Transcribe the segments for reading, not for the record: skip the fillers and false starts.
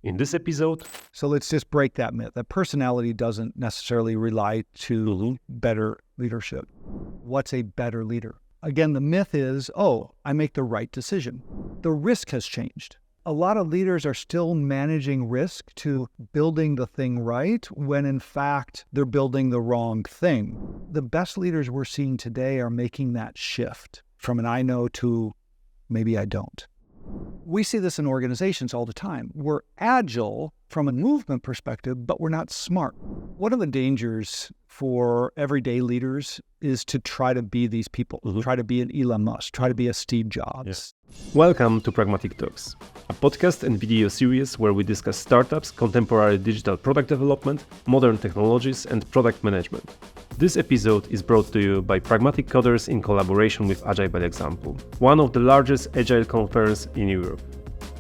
In this episode, So let's just break that myth that personality doesn't necessarily rely to better leadership. What's a better leader? Again, the myth is, I make the right decision. The risk has changed. A lot of leaders are still managing risk to building the thing right when in fact they're building the wrong thing. The best leaders we're seeing today are making that shift from an I know to maybe I don't. We see this in organizations all the time. We're agile from a movement perspective, but we're not smart. One of the dangers for everyday leaders is to try to be these people, try to be an Elon Musk, try to be a Steve Jobs. Yes. Welcome to Pragmatic Talks, a podcast and video series where we discuss startups, contemporary digital product development, modern technologies, and product management. This episode is brought to you by Pragmatic Coders in collaboration with Agile by Example, one of the largest Agile conferences in Europe.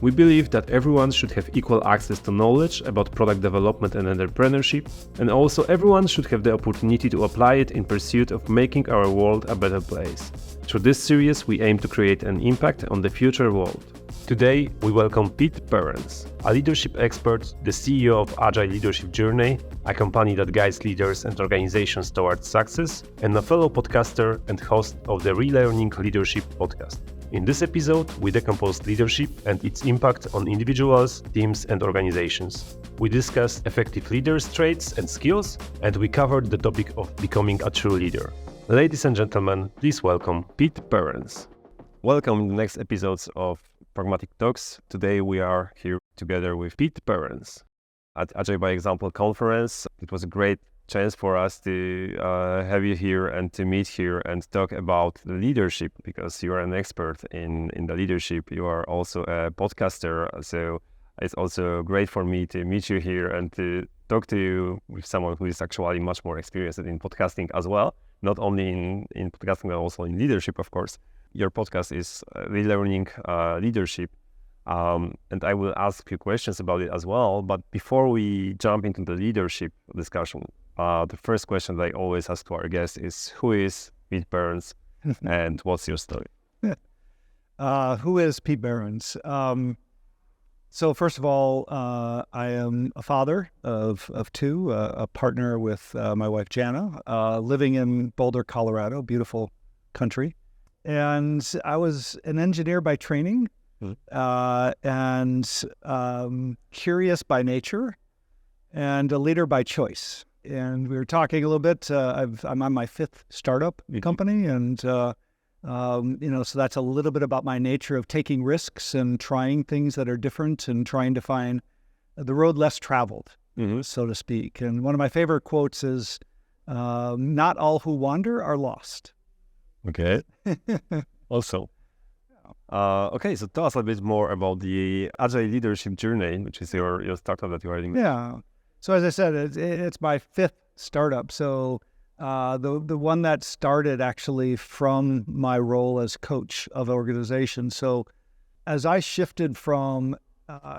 We believe that everyone should have equal access to knowledge about product development and entrepreneurship, and also everyone should have the opportunity to apply it in pursuit of making our world a better place. Through this series, we aim to create an impact on the future world. Today, we welcome Pete Behrens, a leadership expert, the CEO of Agile Leadership Journey, a company that guides leaders and organizations towards success, and a fellow podcaster and host of the Relearning Leadership podcast. In this episode, we decompose leadership and its impact on individuals, teams, and organizations. We discuss effective leaders' traits and skills, and we covered the topic of becoming a true leader. Ladies and gentlemen, please welcome Pete Behrens. Welcome to the next episodes of Pragmatic Talks. Today we are here together with Pete Behrens at Agile by Example conference. It was a great chance for us to have you here and to meet here and talk about leadership, because you are an expert in the leadership. You are also a podcaster, so it's also great for me to meet you here and to talk to you with someone who is actually much more experienced in podcasting as well, not only in podcasting but also in leadership, of course. Your podcast is Relearning Leadership, and I will ask you questions about it as well. But before we jump into the leadership discussion, the first question that I always ask to our guests is, who is Pete Behrens and what's your story? Who is Pete Behrens? So first of all, I am a father of two, a partner with my wife, Jana, living in Boulder, Colorado, beautiful country. And I was an engineer by training and curious by nature and a leader by choice. And we were talking a little bit. I'm on my fifth startup company, and so that's a little bit about my nature of taking risks and trying things that are different and trying to find the road less traveled, so to speak. And one of my favorite quotes is, "Not all who wander are lost." Okay. Also, okay. So tell us a bit more about the Agile Leadership Journey, which is your startup that you are doing. Yeah. So as I said, it's my fifth startup. So the one that started actually from my role as coach of organizations. So as I shifted from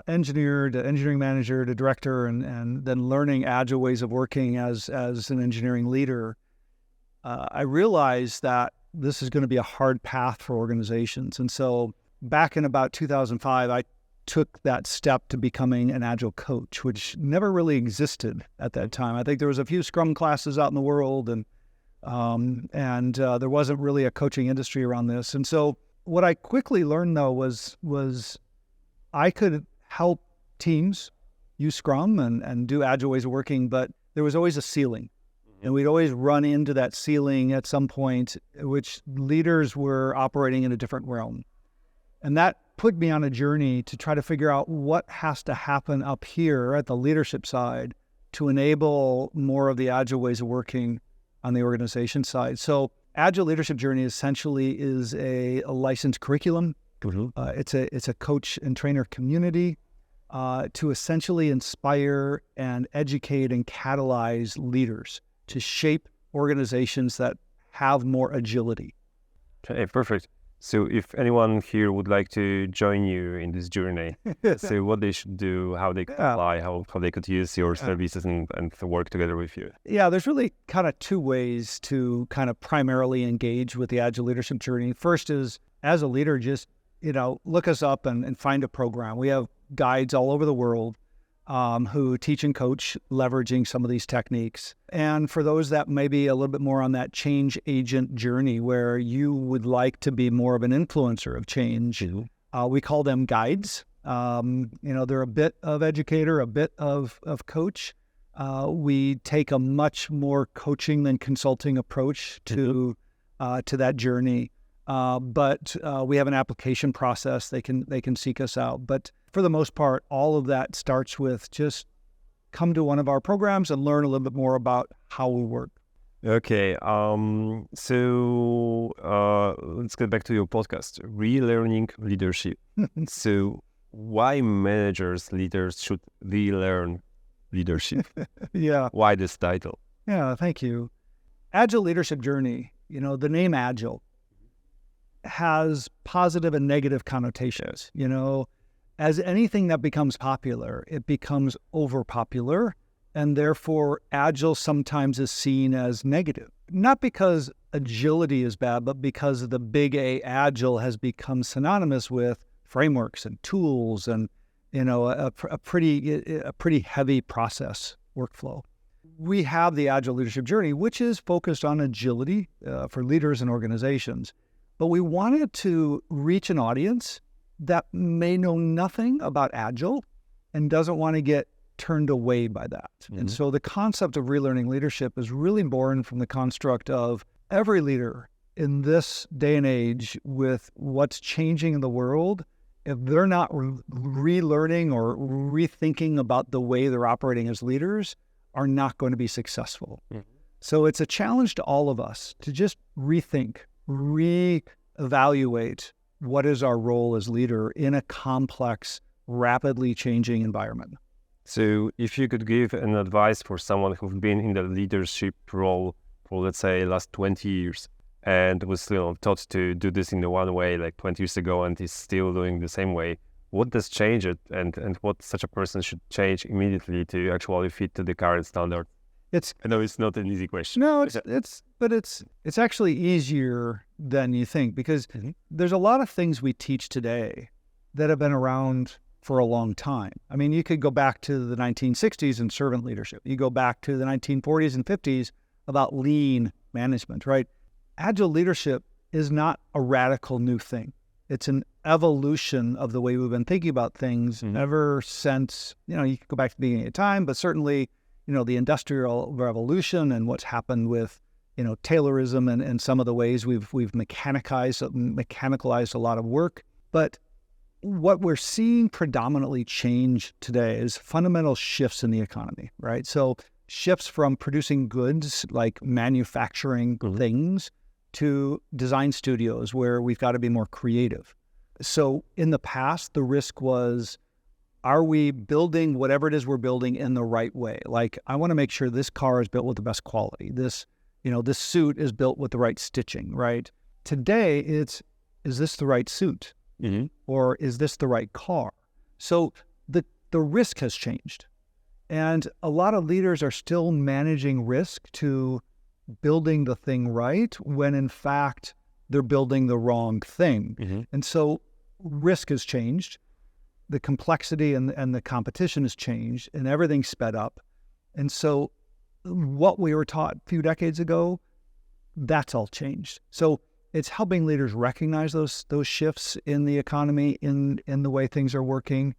engineer to engineering manager to director, and then learning agile ways of working as an engineering leader, I realized that this is going to be a hard path for organizations. And so back in about 2005, I took that step to becoming an agile coach, which never really existed at that time. I think there was a few Scrum classes out in the world, and there wasn't really a coaching industry around this. And so what I quickly learned, though, was I could help teams use Scrum and do agile ways of working, but there was always a ceiling. And we'd always run into that ceiling at some point, which leaders were operating in a different realm. And that put me on a journey to try to figure out what has to happen up here at the leadership side to enable more of the agile ways of working on the organization side. So Agile Leadership Journey essentially is a licensed curriculum. It's a coach and trainer community to essentially inspire and educate and catalyze leaders to shape organizations that have more agility. Okay, perfect. So if anyone here would like to join you in this journey, so what they should do, how they could apply, how they could use your services and work together with you. Yeah, there's really kind of two ways to kind of primarily engage with the Agile Leadership Journey. First is, as a leader, just look us up and find a program. We have guides all over the world. who teach and coach leveraging some of these techniques. And for those that may be a little bit more on that change agent journey where you would like to be more of an influencer of change, we call them guides. They're a bit of educator, a bit of coach. We take a much more coaching than consulting approach to that journey. But we have an application process. They can seek us out. But for the most part, all of that starts with just come to one of our programs and learn a little bit more about how we work. Okay. So let's get back to your podcast, Relearning Leadership. So why leaders should relearn leadership? Yeah. Why this title? Yeah, thank you. Agile leadership journey, the name Agile has positive and negative connotations. As anything that becomes popular, it becomes overpopular, and therefore Agile sometimes is seen as negative. Not because agility is bad, but because the big A, Agile, has become synonymous with frameworks and tools and a pretty heavy process workflow. We have the Agile leadership journey, which is focused on agility for leaders and organizations. But we wanted to reach an audience that may know nothing about Agile and doesn't want to get turned away by that. And so the concept of relearning leadership is really born from the construct of every leader in this day and age with what's changing in the world. If they're not relearning or rethinking about the way they're operating as leaders, are not going to be successful. So it's a challenge to all of us to just rethink, reevaluate what is our role as leader in a complex, rapidly changing environment. So if you could give an advice for someone who's been in the leadership role for, let's say, last 20 years and was still taught to do this in the one way like 20 years ago and is still doing the same way, what does change it and what such a person should change immediately to actually fit to the current standard? I know it's not an easy question. No, it's actually easier than you think because there's a lot of things we teach today that have been around for a long time. I mean, you could go back to the 1960s and servant leadership. You go back to the 1940s and 50s about lean management, right? Agile leadership is not a radical new thing. It's an evolution of the way we've been thinking about things ever since, you could go back to the beginning of time, but certainly the Industrial Revolution and what's happened with, Taylorism and some of the ways we've mechanicalized a lot of work. But what we're seeing predominantly change today is fundamental shifts in the economy, right? So shifts from producing goods like manufacturing things to design studios where we've got to be more creative. So in the past, the risk was, are we building whatever it is we're building in the right way? Like, I want to make sure this car is built with the best quality. This suit is built with the right stitching, right? Today, is this the right suit? Or is this the right car? So the risk has changed. And a lot of leaders are still managing risk to building the thing right when in fact they're building the wrong thing. And so risk has changed. The complexity and the competition has changed and everything's sped up. And so what we were taught a few decades ago, that's all changed. So it's helping leaders recognize those shifts in the economy, in the way things are working,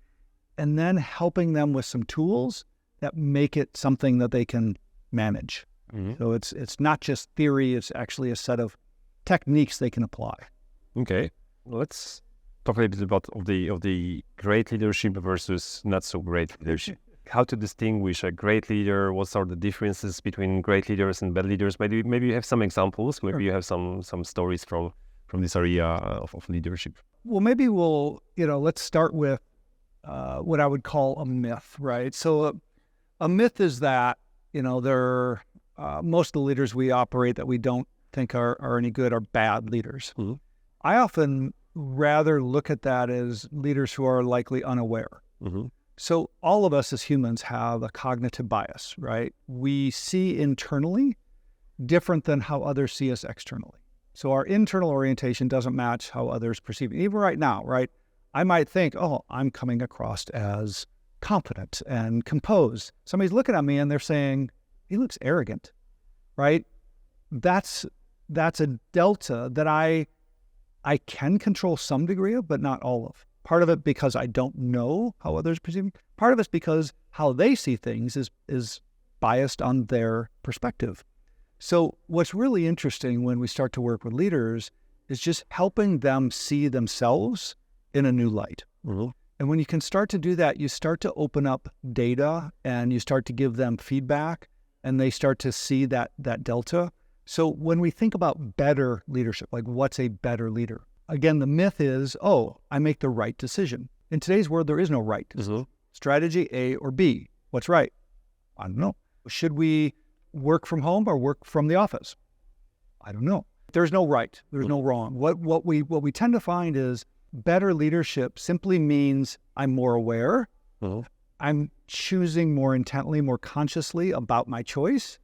and then helping them with some tools that make it something that they can manage. So it's not just theory, it's actually a set of techniques they can apply. Okay. Let's talk a little bit about of the great leadership versus not so great leadership. How to distinguish a great leader? What are the differences between great leaders and bad leaders? Maybe you have some examples. Maybe you have some stories from this area of leadership. Well, maybe let's start with what I would call a myth, right? So a myth is that most of the leaders we operate that we don't think are any good are bad leaders. I often rather look at that as leaders who are likely unaware. So all of us as humans have a cognitive bias, right? We see internally different than how others see us externally. So our internal orientation doesn't match how others perceive it. Even right now, right? I might think, I'm coming across as confident and composed. Somebody's looking at me and they're saying, he looks arrogant, right? That's a delta that I can control some degree of, but not all of. Part of it because I don't know how others perceive me. Part of it's because how they see things is biased on their perspective. So what's really interesting when we start to work with leaders is just helping them see themselves in a new light. Mm-hmm. And when you can start to do that, you start to open up data and you start to give them feedback and they start to see that delta. So when we think about better leadership, like what's a better leader? Again, the myth is, I make the right decision. In today's world, there is no right decision. Mm-hmm. Strategy A or B. What's right? I don't know. Should we work from home or work from the office? I don't know. There's no right. There's no wrong. What we tend to find is better leadership simply means I'm more aware. Mm-hmm. I'm choosing more intently, more consciously about my choice.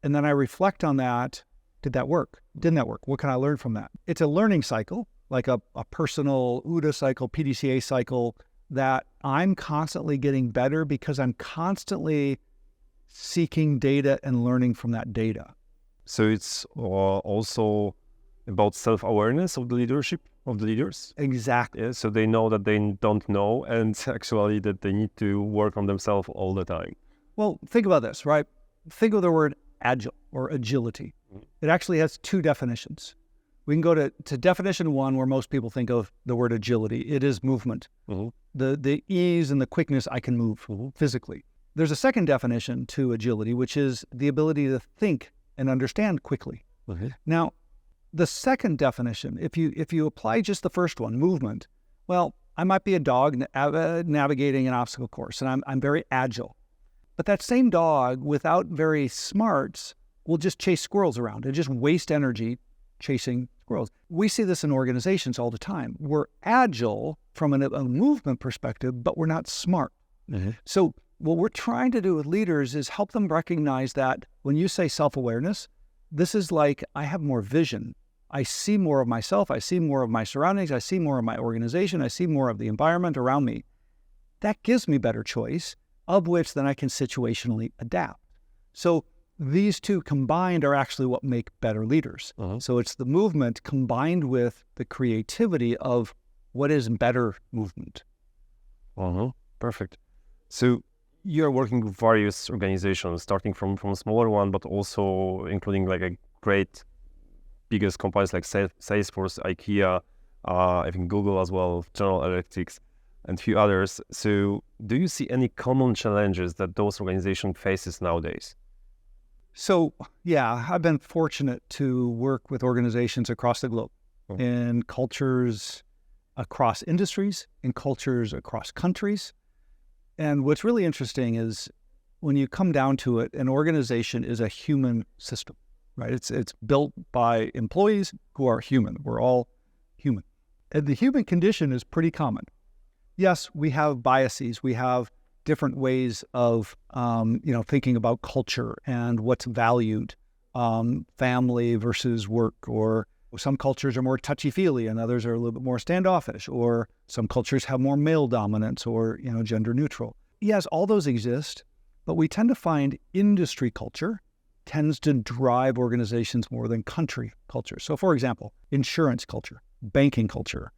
And then I reflect on that. Did that work? Didn't that work? What can I learn from that? It's a learning cycle, like a personal OODA cycle, PDCA cycle, that I'm constantly getting better because I'm constantly seeking data and learning from that data. So it's also about self-awareness of the leadership of the leaders. Exactly. Yeah, so they know that they don't know and actually that they need to work on themselves all the time. Well, think about this, right? Think of the word agile or agility. It actually has two definitions. We can go to definition one, where most people think of the word agility. It is movement. Mm-hmm. The ease and the quickness I can move physically. There's a second definition to agility, which is the ability to think and understand quickly. Mm-hmm. Now, the second definition, if you apply just the first one, movement, well, I might be a dog navigating an obstacle course, and I'm very agile. But that same dog, without very smarts, will just chase squirrels around and just waste energy chasing squirrels. We see this in organizations all the time. We're agile from a movement perspective, but we're not smart. Mm-hmm. So what we're trying to do with leaders is help them recognize that when you say self-awareness, this is like I have more vision. I see more of myself. I see more of my surroundings. I see more of my organization. I see more of the environment around me. That gives me better choice, of which then I can situationally adapt. So these two combined are actually what make better leaders. Uh-huh. So it's the movement combined with the creativity of what is better movement. Uh-huh. Perfect. So you're working with various organizations, starting from a smaller one, but also including like a great biggest companies like Salesforce, IKEA, I think Google as well, General Electric, and a few others. So do you see any common challenges that those organizations faces nowadays? So, yeah, I've been fortunate to work with organizations across the globe, in cultures across industries, in cultures across countries. And what's really interesting is when you come down to it, an organization is a human system, right? It's built by employees who are human. We're all human. And the human condition is pretty common. Yes, we have biases. We have different ways of, thinking about culture and what's valued, family versus work, or some cultures are more touchy-feely and others are a little bit more standoffish, or some cultures have more male dominance or, gender neutral. Yes, all those exist, but we tend to find industry culture tends to drive organizations more than country culture. So, for example, insurance culture, banking culture,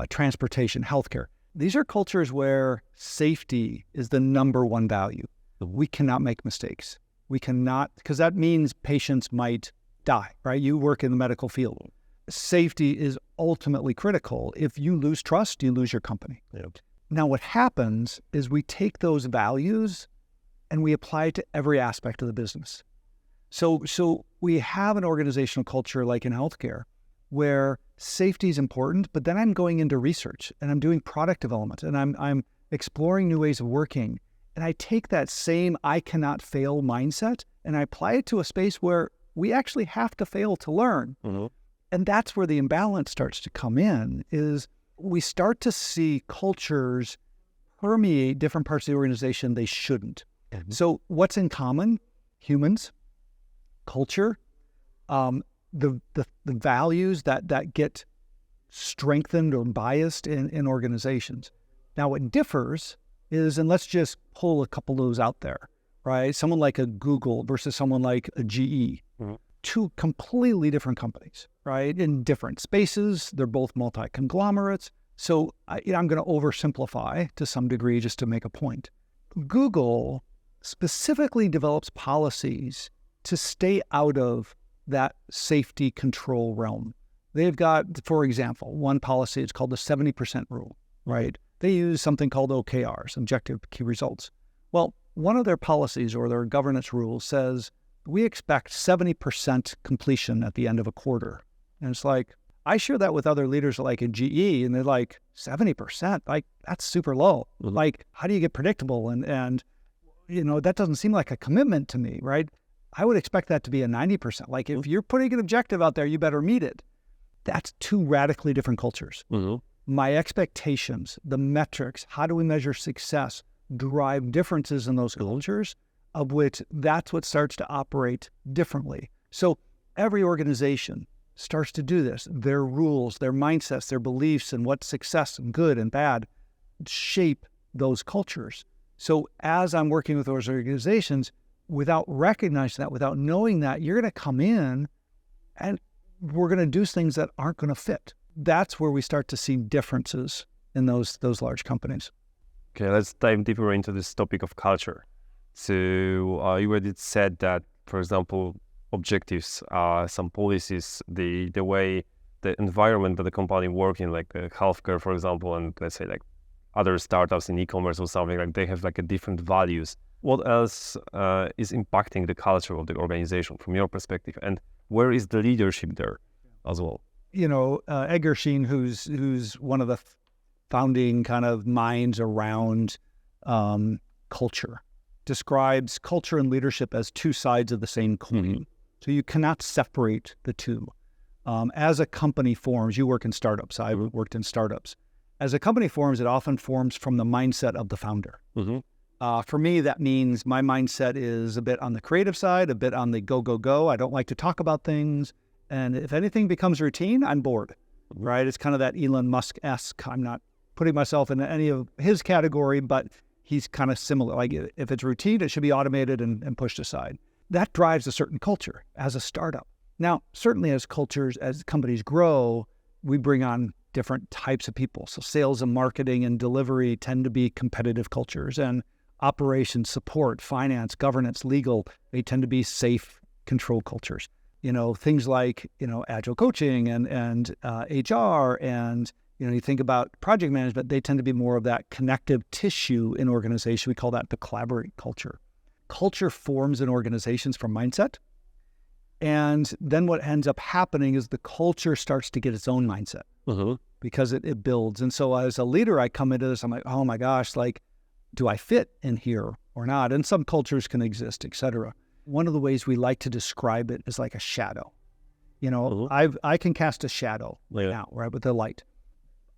transportation, healthcare. These are cultures where safety is the number one value. We cannot make mistakes. We cannot, because that means patients might die, right? You work in the medical field. Safety is ultimately critical. If you lose trust, you lose your company. Yep. Now, what happens is we take those values and we apply it to every aspect of the business. So we have an organizational culture like in healthcare where safety is important, but then I'm going into research and I'm doing product development and I'm exploring new ways of working. And I take that same I cannot fail mindset and I apply it to a space where we actually have to fail to learn. Mm-hmm. And that's where the imbalance starts to come in, is we start to see cultures permeate different parts of the organization they shouldn't. Mm-hmm. So what's in common? Humans, culture, the values that get strengthened or biased in organizations. Now, what differs is, and let's just pull a couple of those out there, right? Someone like a Google versus someone like a GE, two completely different companies, right? In different spaces. They're both multi-conglomerates. So I'm going to oversimplify to some degree just to make a point. Google specifically develops policies to stay out of that safety control realm. They've got, for example, one policy, it's called the 70% rule, right? They use something called OKRs, objective key results. Well, one of their policies or their governance rules says, we expect 70% completion at the end of a quarter. And it's like, I share that with other leaders like in GE, and they're like, 70%? Like, that's super low. Like, how do you get predictable? And that doesn't seem like a commitment to me, right? I would expect that to be a 90%. Like, if you're putting an objective out there, you better meet it. That's two radically different cultures. My expectations, the metrics, how do we measure success, drive differences in those cultures, of which that's what starts to operate differently. So every organization starts to do this. Their rules, their mindsets, their beliefs, and what's success and good and bad shape those cultures. So as I'm working with those organizations, without recognizing that, without knowing that, you're going to come in and we're going to do things that aren't going to fit. That's where we start to see differences in those large companies. Okay, let's dive deeper into this topic of culture. So you already said that, for example, objectives, some policies, the way the environment that the company work in, like healthcare, for example, and let's say like other startups in e-commerce or something, like they have like a different values. What else is impacting the culture of the organization from your perspective, and where is the leadership there as well? Edgar Schein, who's one of the founding kind of minds around culture, describes culture and leadership as two sides of the same coin. So you cannot separate the two. As a company forms, you work in startups, I've worked in startups. As a company forms, it often forms from the mindset of the founder. For me, that means my mindset is a bit on the creative side, a bit on the go, go, go. I don't like to talk about things. And if anything becomes routine, I'm bored, right? It's kind of that Elon Musk-esque. I'm not putting myself in any of his category, but he's kind of similar. Like if it's routine, it should be automated and pushed aside. That drives a certain culture as a startup. Now, certainly as companies grow, we bring on different types of people. So sales and marketing and delivery tend to be competitive cultures, and operations, support, finance, governance, legal, they tend to be safe, control cultures. Things like, agile coaching and HR and, you think about project management, they tend to be more of that connective tissue in organization. We call that the collaborate culture. Culture forms in organizations from mindset. And then what ends up happening is the culture starts to get its own mindset because it builds. And so as a leader, I come into this, I'm like, oh my gosh, like, do I fit in here or not? And some cultures can exist, et cetera. One of the ways we like to describe it is like a shadow. I can cast a shadow now, right, with the light.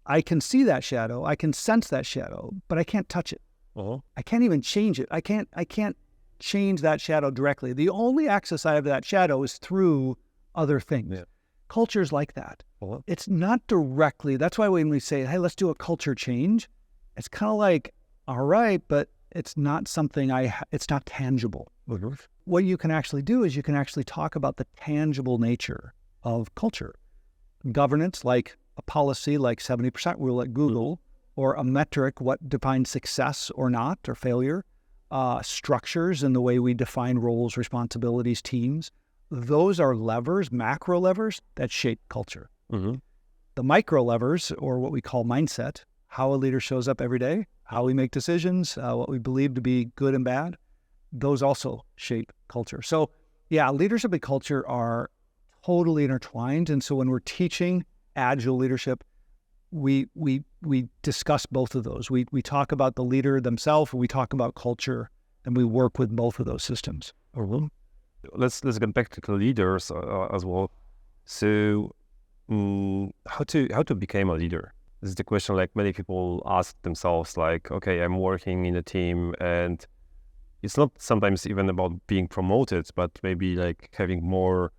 I can see that shadow, I can sense that shadow, but I can't touch it. I can't even change it. I can't change that shadow directly. The only access I have to that shadow is through other things. Culture's like that. It's not directly. That's why when we say, hey, let's do a culture change, it's kind of like, all right, but it's not something it's not tangible. What you can actually do is you can actually talk about the tangible nature of culture. Governance, like a policy like 70% rule at Google, or a metric, what defines success or not, or failure, structures in the way we define roles, responsibilities, teams. Those are levers, macro levers, that shape culture. The micro levers, or what we call mindset, how a leader shows up every day, how we make decisions, what we believe to be good and bad, those also shape culture. So yeah, leadership and culture are totally intertwined. And so when we're teaching Agile leadership, we discuss both of those. We talk about the leader themselves, we talk about culture, and we work with both of those systems. Let's get back to the leaders as well. So how to become a leader? This is the question like many people ask themselves, like, okay, I'm working in a team, and it's not sometimes even about being promoted, but maybe like having more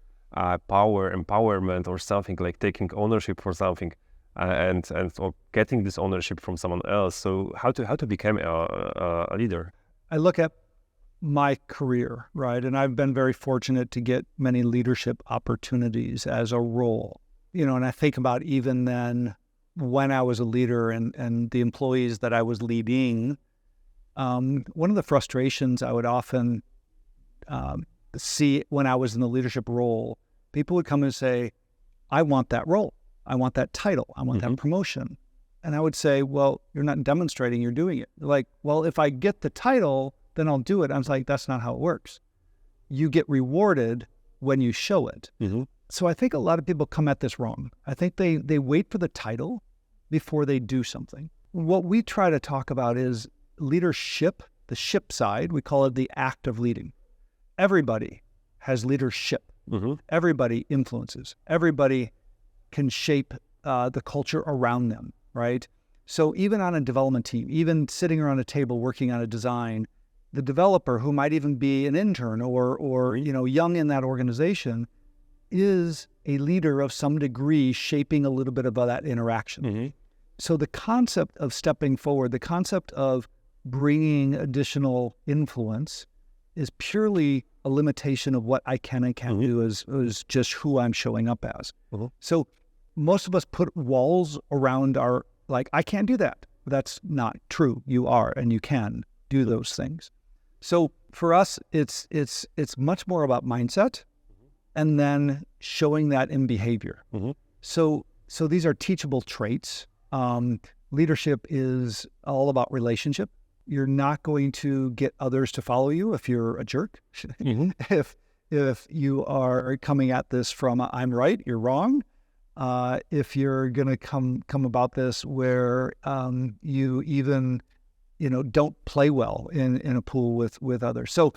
power, empowerment, or something, like taking ownership for something. and or getting this ownership from someone else. So how to become a leader? I look at my career, right? And I've been very fortunate to get many leadership opportunities as a role, and I think about even then when I was a leader and the employees that I was leading, one of the frustrations I would often see when I was in the leadership role, people would come and say, I want that role. I want that title. I want that promotion. And I would say, well, you're not demonstrating, you're doing it. They're like, well, if I get the title, then I'll do it. I was like, that's not how it works. You get rewarded when you show it. So I think a lot of people come at this wrong. I think they wait for the title before they do something. What we try to talk about is leadership, the ship side. We call it the act of leading. Everybody has leadership. Everybody influences. Everybody can shape the culture around them, right? So even on a development team, even sitting around a table working on a design, the developer, who might even be an intern or young in that organization, is a leader of some degree, shaping a little bit of that interaction. So the concept of stepping forward, the concept of bringing additional influence, is purely a limitation of what I can and can't do as just who I'm showing up as. So most of us put walls around I can't do that. That's not true. You are, and you can do those things. So for us, it's much more about mindset and then showing that in behavior. So these are teachable traits. Leadership is all about relationship. You're not going to get others to follow you if you're a jerk. If you are coming at this from I'm right, you're wrong. If you're going to come about this where you even don't play well in a pool with others. So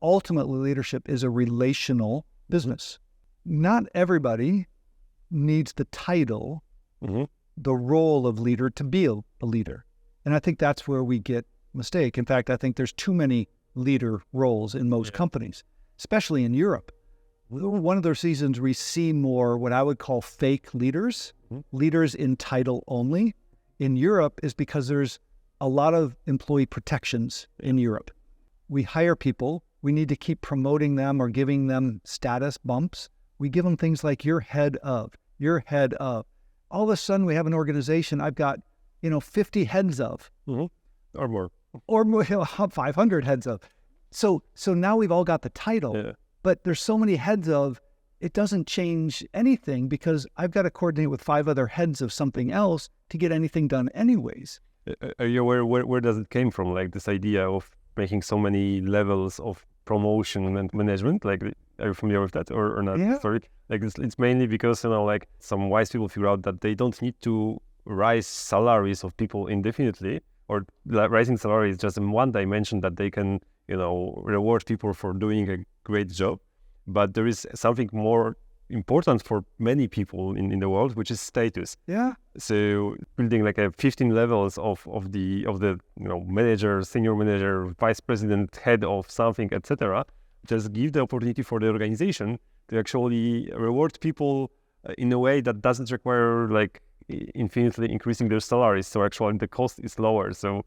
ultimately leadership is a relational business. Not everybody needs the title, the role of leader to be a leader. And I think that's where we get mistake. In fact, I think there's too many leader roles in most companies, especially in Europe. One of those reasons we see more what I would call fake leaders, leaders in title only in Europe, is because there's a lot of employee protections in Europe. We hire people, we need to keep promoting them or giving them status bumps. We give them things like you're head of. All of a sudden we have an organization I've got 50 heads of. Or more. Or 500 heads of. So now we've all got the title, but there's so many heads of, it doesn't change anything because I've got to coordinate with 5 other heads of something else to get anything done anyways. Are you aware where does it came from? Like this idea of making so many levels of promotion and management? Like, are you familiar with that or not? Yeah. Sorry. Like it's mainly because, like some wise people figure out that they don't need to rise salaries of people indefinitely, or rising salary is just in one dimension that they can, reward people for doing a great job. But there is something more important for many people in the world, which is status. Yeah. So building like a 15 levels of the manager, senior manager, vice president, head of something, etc. Just give the opportunity for the organization to actually reward people in a way that doesn't require like infinitely increasing their salaries. So actually the cost is lower. So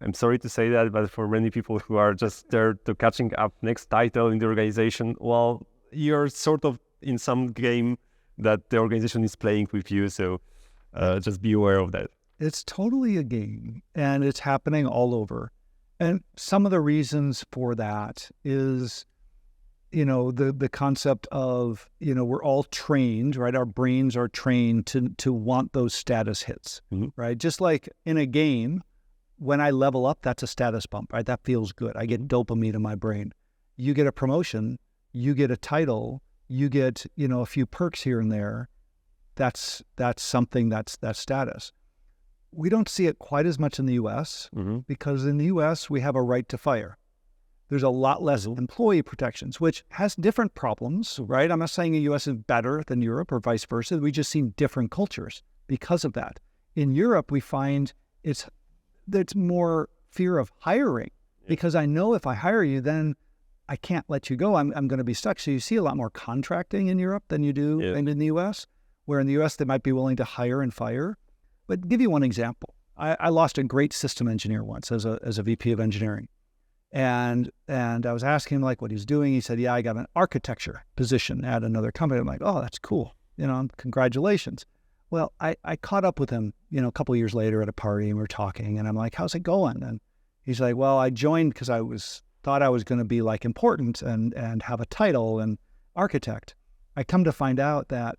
I'm sorry to say that, but for many people who are just there to catching up next title in the organization, well, you're sort of in some game that the organization is playing with you. So just be aware of that. It's totally a game, and it's happening all over. And some of the reasons for that is, the concept of, we're all trained, right? Our brains are trained to want those status hits, right? Just like in a game, when I level up, that's a status bump, right? That feels good. I get dopamine in my brain. You get a promotion, you get a title, you get, a few perks here and there. That's something that's status. We don't see it quite as much in the U.S. Because in the U.S. we have a right to fire. There's a lot less employee protections, which has different problems, right? I'm not saying the U.S. is better than Europe or vice versa. We just see different cultures because of that. In Europe, we find it's more fear of hiring because I know if I hire you, then I can't let you go. I'm going to be stuck. So you see a lot more contracting in Europe than you do in the U.S., where in the US they might be willing to hire and fire. But give you one example. I lost a great system engineer once as a VP of engineering. And I was asking him like what he's doing. He said, yeah, I got an architecture position at another company. I'm like, oh, that's cool. Congratulations. Well, I caught up with him, a couple of years later at a party, and we were talking, and I'm like, how's it going? And he's like, well, I joined because thought I was going to be like important and have a title and architect. I come to find out that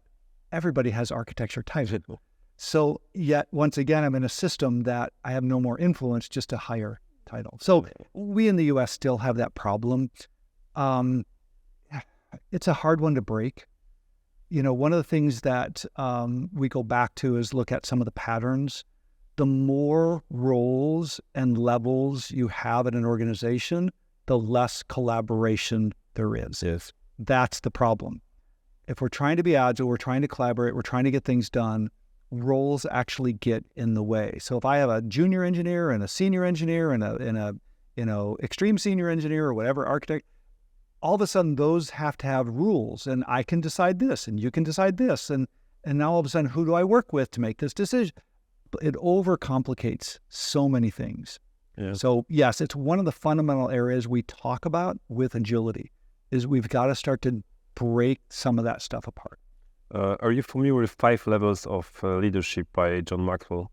everybody has architecture titles. So yet, once again, I'm in a system that I have no more influence, just a higher title. So we in the U.S. still have that problem. It's a hard one to break. One of the things that we go back to is look at some of the patterns. The more roles and levels you have in an organization, the less collaboration there is. Yes. That's the problem. If we're trying to be agile, we're trying to collaborate, we're trying to get things done, roles actually get in the way. So if I have a junior engineer and a senior engineer and a extreme senior engineer or whatever, architect, all of a sudden those have to have rules, and I can decide this and you can decide this. And now all of a sudden, who do I work with to make this decision? It overcomplicates so many things. Yeah. So yes, it's one of the fundamental areas we talk about with agility is we've got to start to break some of that stuff apart. Are you familiar with 5 levels of leadership by John Maxwell?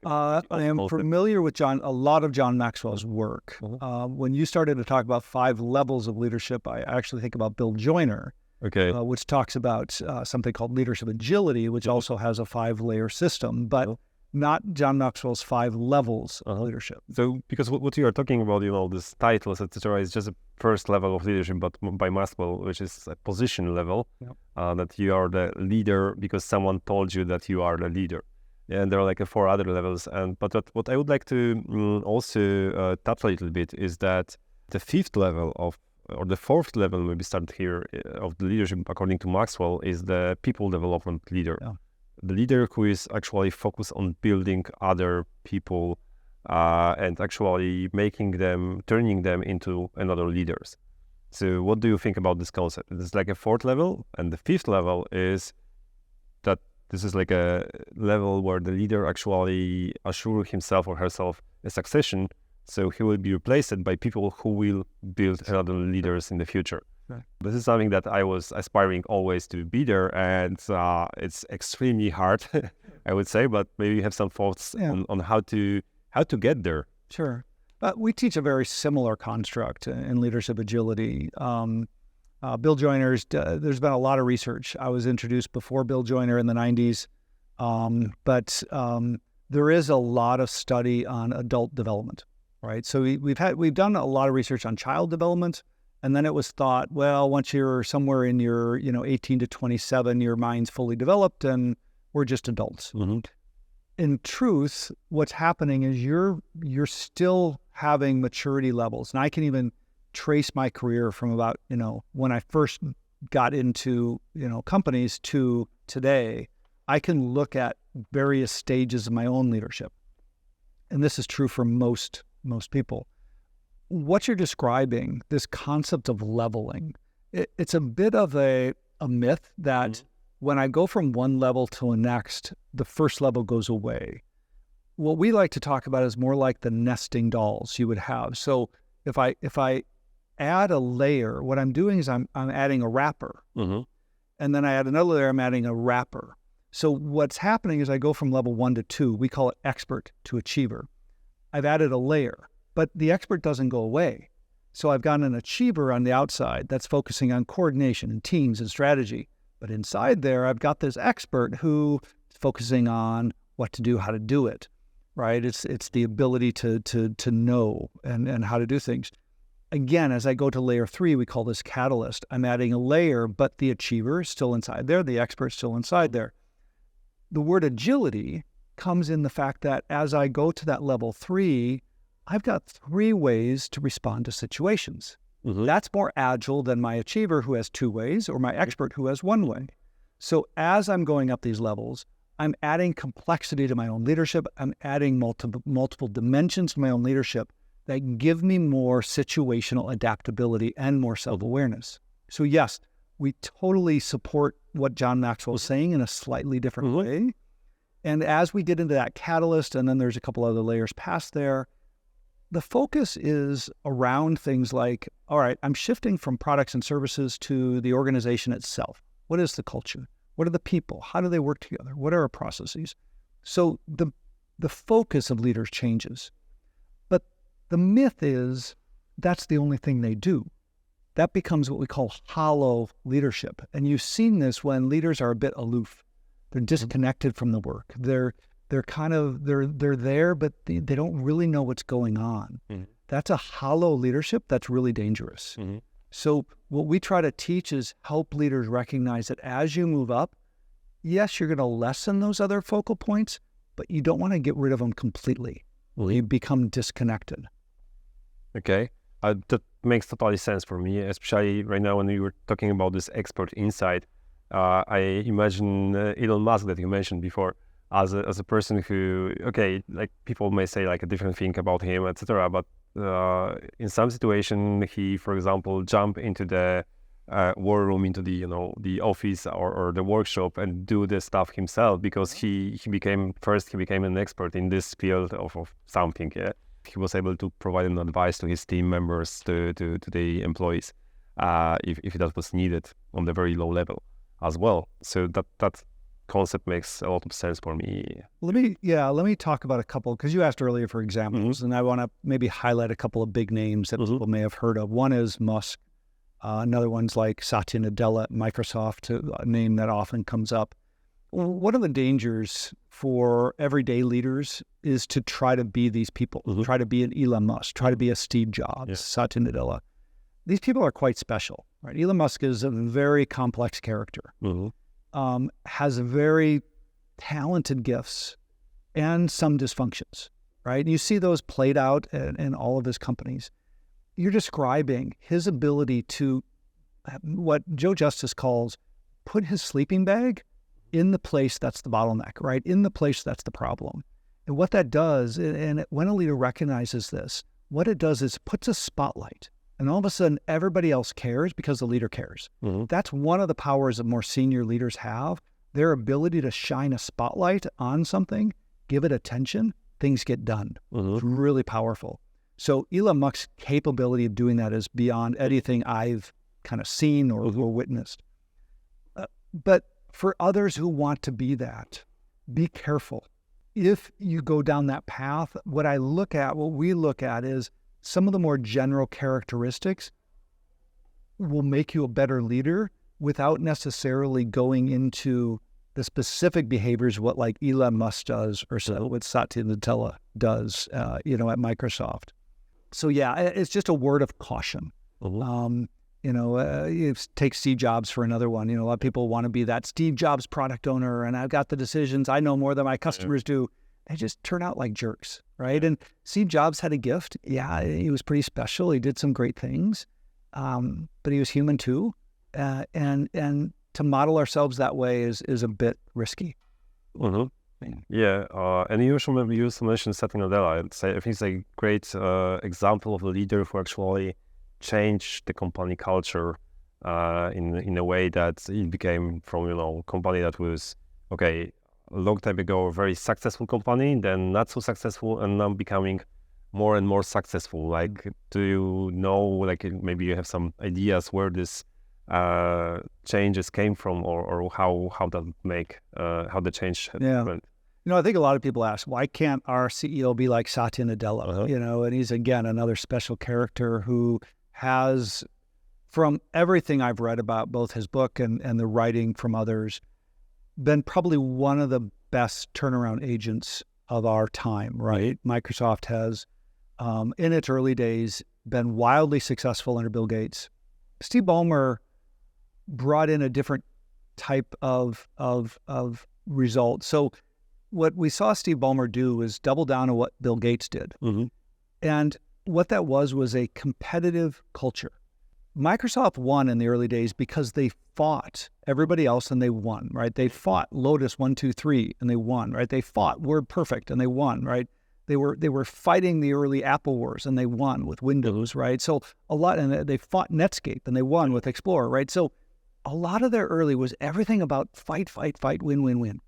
I am familiar with a lot of John Maxwell's work. When you started to talk about 5 levels of leadership, I actually think about Bill Joyner, which talks about something called leadership agility, which also has a 5-layer system, but not John Maxwell's 5 levels of leadership. So, because what you are talking about, this titles, etc., is just a first level of leadership, but by Maxwell, which is a position level, that you are the leader because someone told you that you are the leader. And there are like 4 other levels. But what I would like to also touch a little bit is that the 5th level or the 4th level, maybe start here, of the leadership, according to Maxwell, is the people development leader. Yeah. The leader who is actually focused on building other people and actually turning them into another leaders. So what do you think about this concept? It's like a 4th level, and the 5th level is that this is like a level where the leader actually assures himself or herself a succession, so he will be replaced by people who will build another leaders in the future. Right. This is something that I was aspiring always to be there, and it's extremely hard, I would say, but maybe you have some thoughts on how to get there. Sure. We teach a very similar construct in leadership agility. Bill Joyner's, there's been a lot of research. I was introduced before Bill Joyner in the 90s, but there is a lot of study on adult development, right? So we've done a lot of research on child development, and then it was thought, well, once you're somewhere in your 18 to 27, your mind's fully developed, and we're just adults. Mm-hmm. In truth, what's happening is you're still having maturity levels, and I can even trace my career from about, when I first got into, companies to today. I can look at various stages of my own leadership. And this is true for most people. What you're describing, this concept of leveling, it's a bit of a myth that when I go from one level to the next, the first level goes away. What we like to talk about is more like the nesting dolls you would have. So if I add a layer, what I'm doing is I'm adding a wrapper. Mm-hmm. And then I add another layer, I'm adding a wrapper. So what's happening is I go from level 1 to 2. We call it expert to achiever. I've added a layer, but the expert doesn't go away. So I've got an achiever on the outside that's focusing on coordination and teams and strategy. But inside there, I've got this expert who is focusing on what to do, how to do it, right? It's the ability to know and how to do things. Again, as I go to layer 3, we call this catalyst. I'm adding a layer, but the achiever is still inside there. The expert's still inside there. The word agility comes in the fact that as I go to that level 3, I've got 3 ways to respond to situations. Mm-hmm. That's more agile than my achiever who has 2 ways or my expert who has 1 way. So as I'm going up these levels, I'm adding complexity to my own leadership. I'm adding multiple dimensions to my own leadership that give me more situational adaptability and more self-awareness. So yes, we totally support what John Maxwell is saying in a slightly different way. And as we get into that catalyst, and then there's a couple other layers past there, the focus is around things like, all right, I'm shifting from products and services to the organization itself. What is the culture? What are the people? How do they work together? What are our processes? So the focus of leaders changes. But the myth is that's the only thing they do. That becomes what we call hollow leadership. And you've seen this when leaders are a bit aloof. They're disconnected from the work. They're there, but they don't really know what's going on. That's a hollow leadership that's really dangerous. So what we try to teach is help leaders recognize that as you move up, yes, you're going to lessen those other focal points, but you don't want to get rid of them completely. You become disconnected. Okay. That makes totally sense for me, especially right now when you were talking about this expert insight. I imagine Elon Musk that you mentioned before as a person who, okay, like people may say like a different thing about him, etc. But in some situation, he, for example, jump into the war room, into the the office or the workshop and do the stuff himself because he became an expert in this field of something. Yeah, he was able to provide an advice to his team members, to the employees, if that was needed on the very low level as well. So that concept makes a lot of sense for me. Let me talk about a couple, because you asked earlier for examples, and I want to maybe highlight a couple of big names that people may have heard of. One is Musk. Another one's like Satya Nadella at Microsoft, a name that often comes up. One of the dangers for everyday leaders is to try to be these people, try to be an Elon Musk, try to be a Steve Jobs, Satya Nadella. These people are quite special, right? Elon Musk is a very complex character, has very talented gifts and some dysfunctions, right? And you see those played out in all of his companies. You're describing his ability to, what Joe Justice calls, put his sleeping bag in the place that's the bottleneck, right? In the place that's the problem. And what that does, and when a leader recognizes this, what it does is puts a spotlight. And all of a sudden, everybody else cares because the leader cares. That's one of the powers that more senior leaders have, their ability to shine a spotlight on something, give it attention, things get done. It's really powerful. So Elon Musk's capability of doing that is beyond anything I've kind of seen or witnessed. But for others who want to be that, be careful. If you go down that path, what we look at is some of the more general characteristics will make you a better leader without necessarily going into the specific behaviors, what like Elon Musk does or what Satya Nadella does, at Microsoft. So yeah, it's just a word of caution. Take Steve Jobs for another one. A lot of people want to be that Steve Jobs product owner, and I've got the decisions. I know more than my customers do. They just turn out like jerks, right? And Steve Jobs had a gift. Yeah, he was pretty special. He did some great things, but he was human too. And to model ourselves that way is a bit risky. Yeah, and you also mentioned Satya Nadella. I think it's a great example of a leader who actually changed the company culture in a way that it became from company that was a long time ago a very successful company, then not so successful, and now becoming more and more successful. Like, do you know? Like, maybe you have some ideas where this changes came from, or how that make how the change happened? I think a lot of people ask, why can't our CEO be like Satya Nadella? And he's, again, another special character who has, from everything I've read about both his book and the writing from others, been probably one of the best turnaround agents of our time, right? Microsoft has, in its early days, been wildly successful under Bill Gates. Steve Ballmer brought in a different type of result. So what we saw Steve Ballmer do was double down on what Bill Gates did. And what that was a competitive culture. Microsoft won in the early days because they fought everybody else and they won, right? They fought Lotus 1, 2, 3 and they won, right? They fought WordPerfect and they won, right? They were fighting the early Apple wars and they won with Windows, right? So a lot, and they fought Netscape and they won with Explorer, right? So a lot of their early was everything about fight, fight, fight, win, win, win.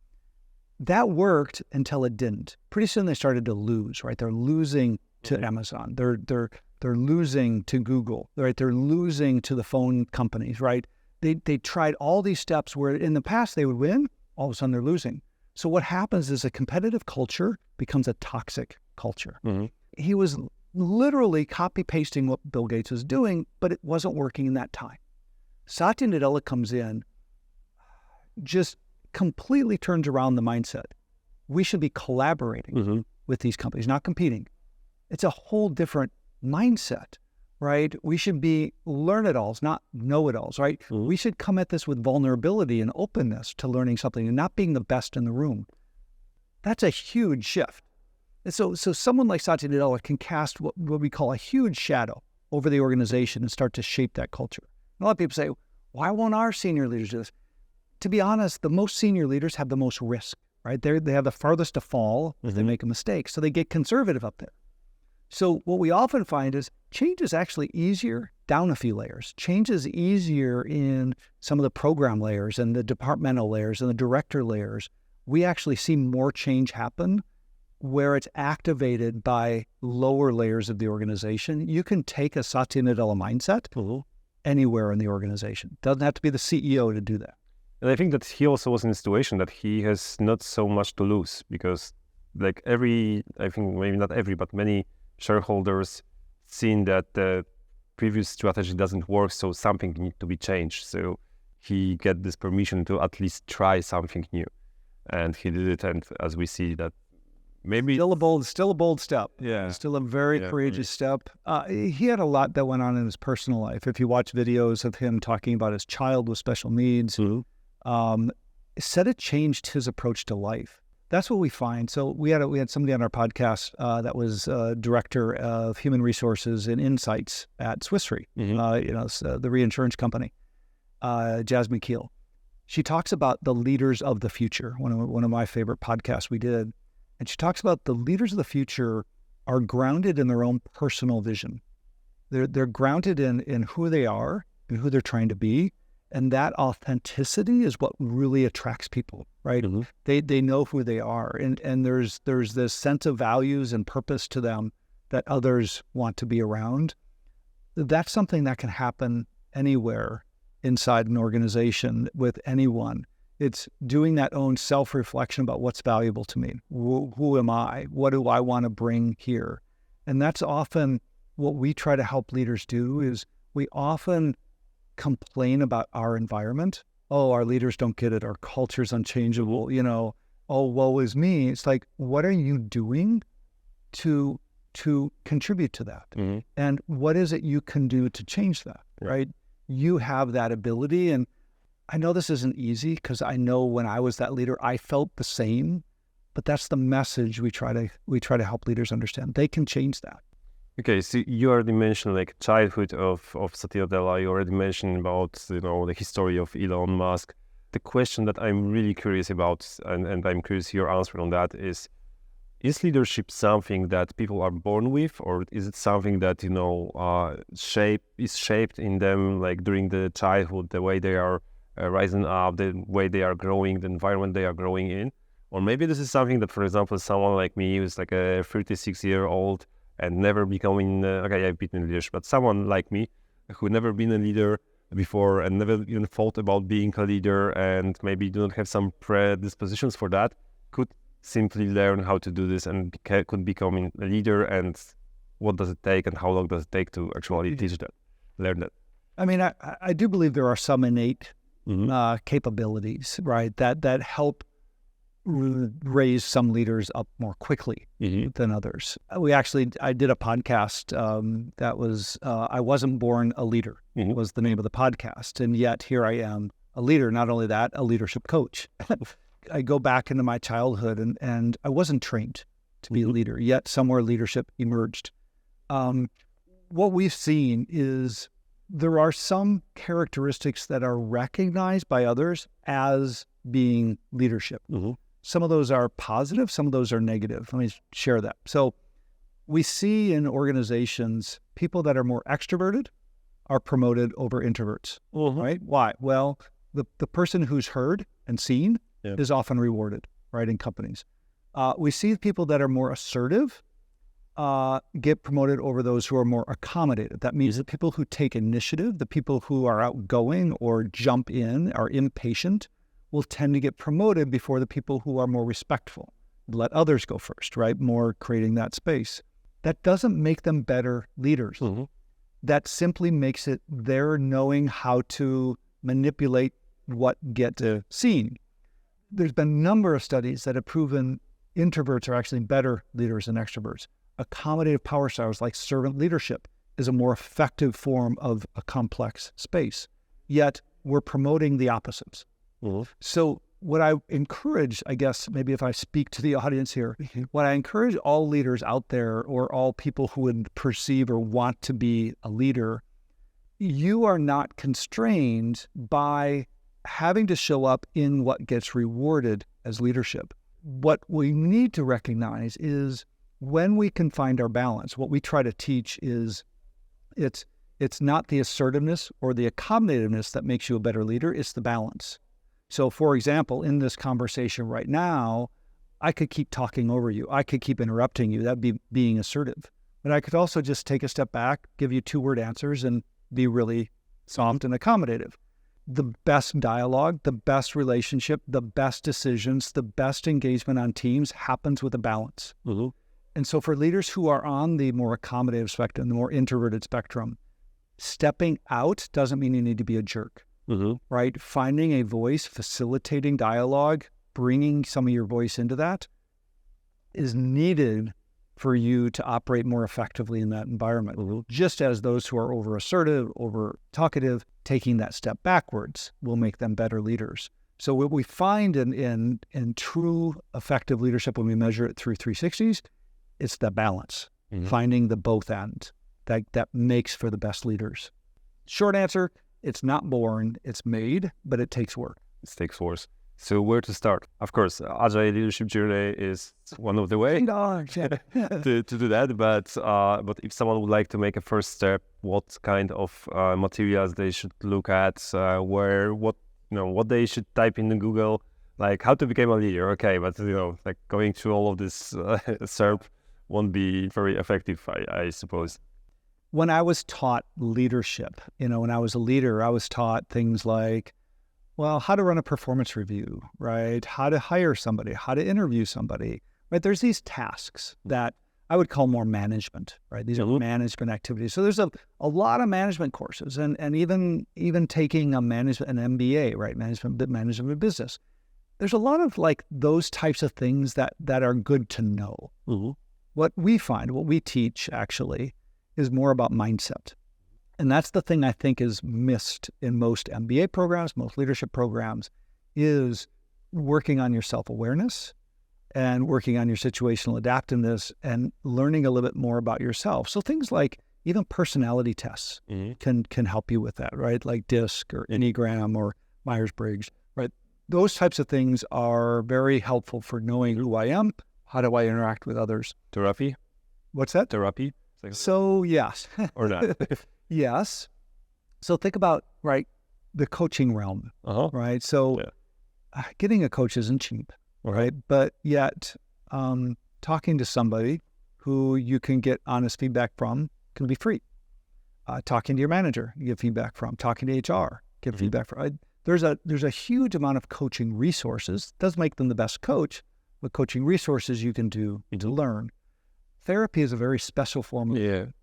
That worked until it didn't. Pretty soon they started to lose, right? They're losing to Amazon. They're losing to Google, right? They're losing to the phone companies, right? They tried all these steps where in the past they would win, all of a sudden they're losing. So what happens is a competitive culture becomes a toxic culture. He was literally copy-pasting what Bill Gates was doing, but it wasn't working in that time. Satya Nadella comes in, just completely turns around the mindset. We should be collaborating with these companies, not competing. It's a whole different mindset, right? We should be learn-it-alls, not know-it-alls, right? We should come at this with vulnerability and openness to learning something and not being the best in the room. That's a huge shift. And so someone like Satya Nadella can cast what we call a huge shadow over the organization and start to shape that culture. And a lot of people say, why won't our senior leaders do this? To be honest, the most senior leaders have the most risk, right? They have the farthest to fall if they make a mistake. So they get conservative up there. So what we often find is change is actually easier down a few layers. Change is easier in some of the program layers and the departmental layers and the director layers. We actually see more change happen where it's activated by lower layers of the organization. You can take a Satya Nadella mindset anywhere in the organization. Doesn't have to be the CEO to do that. And I think that he also was in a situation that he has not so much to lose because like I think maybe not every, but many shareholders seen that the previous strategy doesn't work, so something needs to be changed. So he get this permission to at least try something new. And he did it, and as we see that maybe still a bold step. Yeah. Still a very courageous step. He had a lot that went on in his personal life. If you watch videos of him talking about his child with special needs, said it changed his approach to life. That's what we find. So we had somebody on our podcast that was director of human resources and insights at Swiss Re, the reinsurance company, Jasmine Keel. She talks about the leaders of the future. One of my favorite podcasts we did. And she talks about the leaders of the future are grounded in their own personal vision. They're grounded in who they are and who they're trying to be. And that authenticity is what really attracts people, right? They know who they are. And there's this sense of values and purpose to them that others want to be around. That's something that can happen anywhere inside an organization with anyone. It's doing that own self-reflection about what's valuable to me. Who am I? What do I want to bring here? And that's often what we try to help leaders do is we often complain about our environment. Oh, our leaders don't get it. Our culture's unchangeable. Oh, woe is me. It's like, what are you doing to contribute to that? And what is it you can do to change that, right? You have that ability. And I know this isn't easy because I know when I was that leader, I felt the same, but that's the message we try to help leaders understand. They can change that. Okay, so you already mentioned like childhood of Satya Nadella. You already mentioned about the history of Elon Musk. The question that I'm really curious about, and I'm curious your answer on that is leadership something that people are born with, or is it something that is shaped in them like during the childhood, the way they are rising up, the way they are growing, the environment they are growing in? Or maybe this is something that, for example, someone like me who's like a 36-year-old and never becoming, I've been a leader, but someone like me who never been a leader before and never even thought about being a leader and maybe do not have some predispositions for that, could simply learn how to do this and could become a leader. And what does it take and how long does it take to actually teach that, learn that? I mean, I do believe there are some innate capabilities, right, that help raise some leaders up more quickly than others. I did a podcast that was, I Wasn't Born a Leader was the name of the podcast. And yet here I am, a leader. Not only that, a leadership coach. I go back into my childhood and I wasn't trained to be a leader, yet somewhere leadership emerged. What we've seen is there are some characteristics that are recognized by others as being leadership. Some of those are positive, some of those are negative. Let me share that. So we see in organizations people that are more extroverted are promoted over introverts, right? Why? Well, the person who's heard and seen is often rewarded, right, in companies. We see people that are more assertive get promoted over those who are more accommodated. That means the people who take initiative, the people who are outgoing or jump in, are impatient, will tend to get promoted before the people who are more respectful. Let others go first, right? More creating that space. That doesn't make them better leaders. That simply makes it their knowing how to manipulate what gets seen. There's been a number of studies that have proven introverts are actually better leaders than extroverts. Accommodative power styles like servant leadership is a more effective form of a complex space. Yet we're promoting the opposites. So what I encourage, I guess, maybe if I speak to the audience here, what I encourage all leaders out there, or all people who would perceive or want to be a leader, you are not constrained by having to show up in what gets rewarded as leadership. What we need to recognize is when we can find our balance. What we try to teach is it's not the assertiveness or the accommodativeness that makes you a better leader, it's the balance. So, for example, in this conversation right now, I could keep talking over you. I could keep interrupting you. That'd be being assertive. But I could also just take a step back, give you 2-word answers, and be really soft and accommodative. The best dialogue, the best relationship, the best decisions, the best engagement on teams happens with a balance. And so for leaders who are on the more accommodative spectrum, the more introverted spectrum, stepping out doesn't mean you need to be a jerk. Right? Finding a voice, facilitating dialogue, bringing some of your voice into that is needed for you to operate more effectively in that environment. Just as those who are over assertive, over talkative, taking that step backwards will make them better leaders. So what we find in true effective leadership when we measure it through 360s, it's the balance, finding the both ends that makes for the best leaders. Short answer, it's not born, it's made, but it takes work. It takes work. So where to start? Of course, Agile leadership journey is one of the ways to do that. But if someone would like to make a first step, what kind of materials they should look at, what they should type into Google, like how to become a leader. Okay, but like going through all of this SERP won't be very effective, I suppose. When I was taught leadership, when I was a leader, I was taught things like, well, how to run a performance review, right? How to hire somebody, how to interview somebody, right? There's these tasks that I would call more management, right? These are management activities. So there's a lot of management courses and even taking an MBA, right? Management of business. There's a lot of like those types of things that are good to know. What we teach actually is more about mindset. And that's the thing I think is missed in most MBA programs, most leadership programs, is working on your self-awareness and working on your situational adaptiveness and learning a little bit more about yourself. So things like even personality tests can help you with that, right? Like DISC or Enneagram or Myers-Briggs, right? Those types of things are very helpful for knowing who I am, how do I interact with others. Therapy? What's that? Therapy? So yes. Or not? Yes. So think about, right, the coaching realm, right? So getting a coach isn't cheap, right? But yet talking to somebody who you can get honest feedback from can be free. Talking to your manager, you get feedback from. Talking to HR, get feedback from. There's a huge amount of coaching resources. It does make them the best coach, but coaching resources you can do to learn. Therapy is a very special form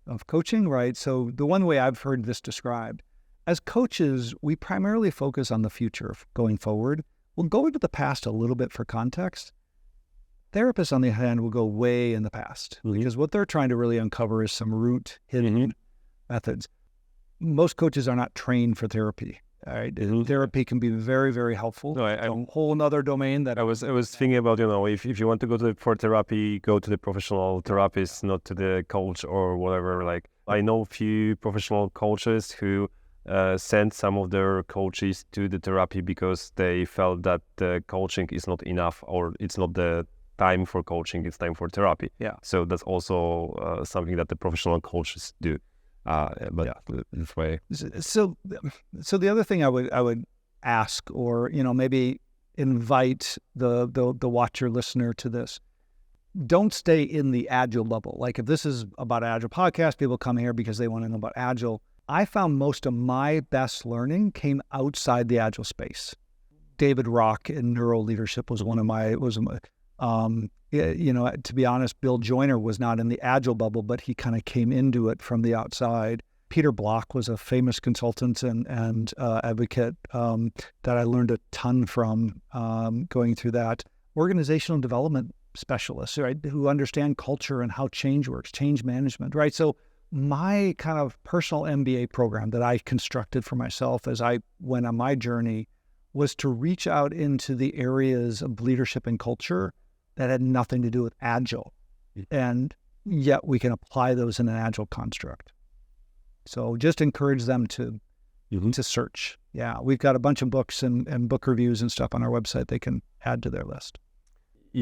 of coaching, right? So the one way I've heard this described, as coaches, we primarily focus on the future going forward. We'll go into the past a little bit for context. Therapists, on the other hand, will go way in the past because what they're trying to really uncover is some root hidden methods. Most coaches are not trained for therapy. All right. Therapy can be very, very helpful. No, a whole other domain that I was thinking about, if you want to go for therapy, go to the professional therapist, not to the coach or whatever. Like I know a few professional coaches who sent some of their coaches to the therapy because they felt that the coaching is not enough, or it's not the time for coaching, it's time for therapy. Yeah. So that's also something that the professional coaches do. But this way. So the other thing I would ask, or maybe invite the watcher listener to this: don't stay in the Agile bubble. Like, if this is about Agile podcast, people come here because they want to know about Agile. I found most of my best learning came outside the Agile space. David Rock in Neuro Leadership was to be honest, Bill Joyner was not in the Agile bubble, but he kind of came into it from the outside. Peter Block was a famous consultant and advocate that I learned a ton from going through that. Organizational development specialists, right, who understand culture and how change works, change management, right? So my kind of personal MBA program that I constructed for myself as I went on my journey was to reach out into the areas of leadership and culture that had nothing to do with Agile. And yet we can apply those in an Agile construct. So just encourage them to search. Yeah, we've got a bunch of books and book reviews and stuff on our website they can add to their list.